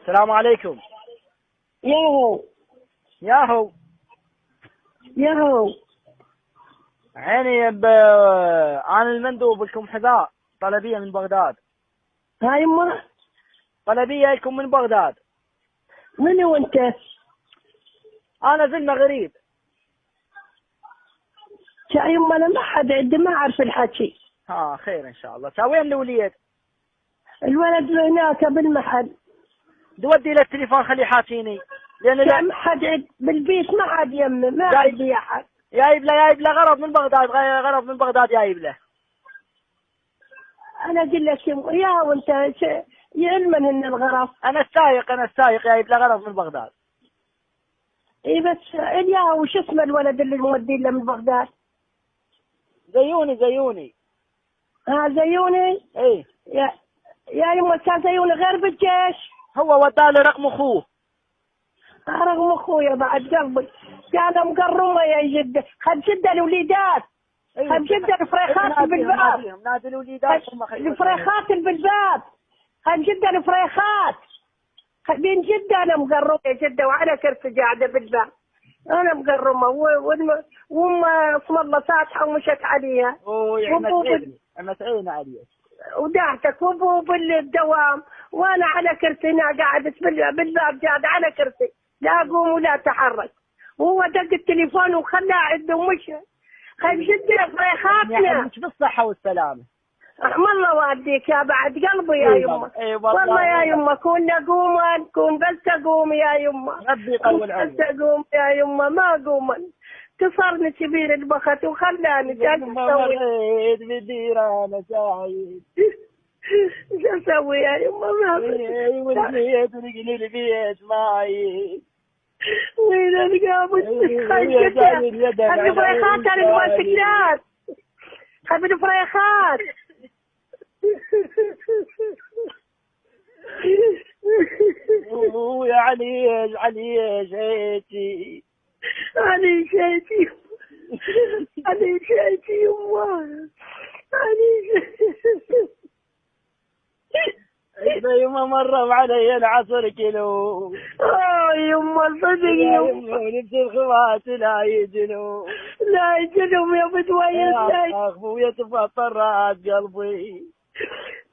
السلام عليكم. ياهو ياهو ياهو. عيني أنا المندوب لكم حذاء طلبية من بغداد. هاي يما. طلبية لكم من بغداد. من هو انت؟ أنا زلمة غريب. يا يما انا ما حد عندي، ما اعرف الحكي. خير إن شاء الله. وين الوليد؟ الولد هناك بالمحل. دودي له التليفون خليه يحاكيني، لأن يا ما حد عند بالبيت، ما حد يمه، ما عندي احد. جايب له غرض من بغداد، غرض من بغداد جايب له. انا اقول لك يا وانت يعلم ان الغرض. أنا السايق جايب له غرض من بغداد. اي بس يا وش اسمه الولد اللي مودي له من بغداد؟ زيوني. زيوني. ايه يا يما كان زيوني غير بالجيش. هو وداله رقم اخوه. رغم اخويا بعد قلبي كان مقرمه يا جده. خد جده الوليدات. خد جده الفريخات بالباب. نادي الوليدات. الفريخات بالباب. خد جده الفريخات. خدين جده انا مقرمه يا جده، وعلى كرسي قاعده بالباب. انا مقرمه وام اسم الله فاتحه ومشت عليها. عمت عيني عليك. ودعتك وابو بالدوام، وانا على كرسي هنا قاعد بالباب قاعد على كرسي، لا اقوم ولا اتحرك. وهو دق التليفون وخلاه عنده ومشى. خيب جدنا فريخاتنا. مش بالصحة والسلامة. رحم الله والديك يا بعد قلبي يا يمه. والله يا يمه كنا قوما كون بس اقوم يا يمه. ربي يطول عمرك. بس اقوم يا يمه ما اقوم. كسرني كبير البخت وخلاني جالس اسوي. بدير انا سعيد. شو اسوي يا يمه؟ ما والبيت رجلي البيت معي. وين القابض؟ خلي فريخات على الموتوسيكلات. خلي فريخات. يا علي شيتي. علي شيتي يما. يما مرة علي العصر كيلو. يما صدق يما. ونفس الخوات لا يجنوا يا بدوية. اخويا تفطر راس قلبي.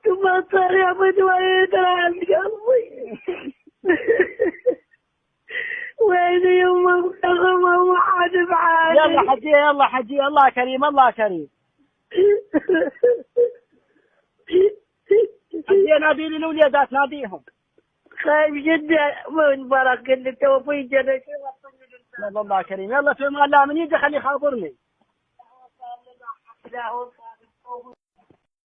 تفطر يا بدوية راس قلبي. وين يما مغمى وحد بعاد. يلا حجي الله كريم. حجي نادي لي الوليدات ناديهم. خايف جدا من برك اللي توفي جنة. الله كريم. يلا في امان الله، من يجي خليه يخابرني.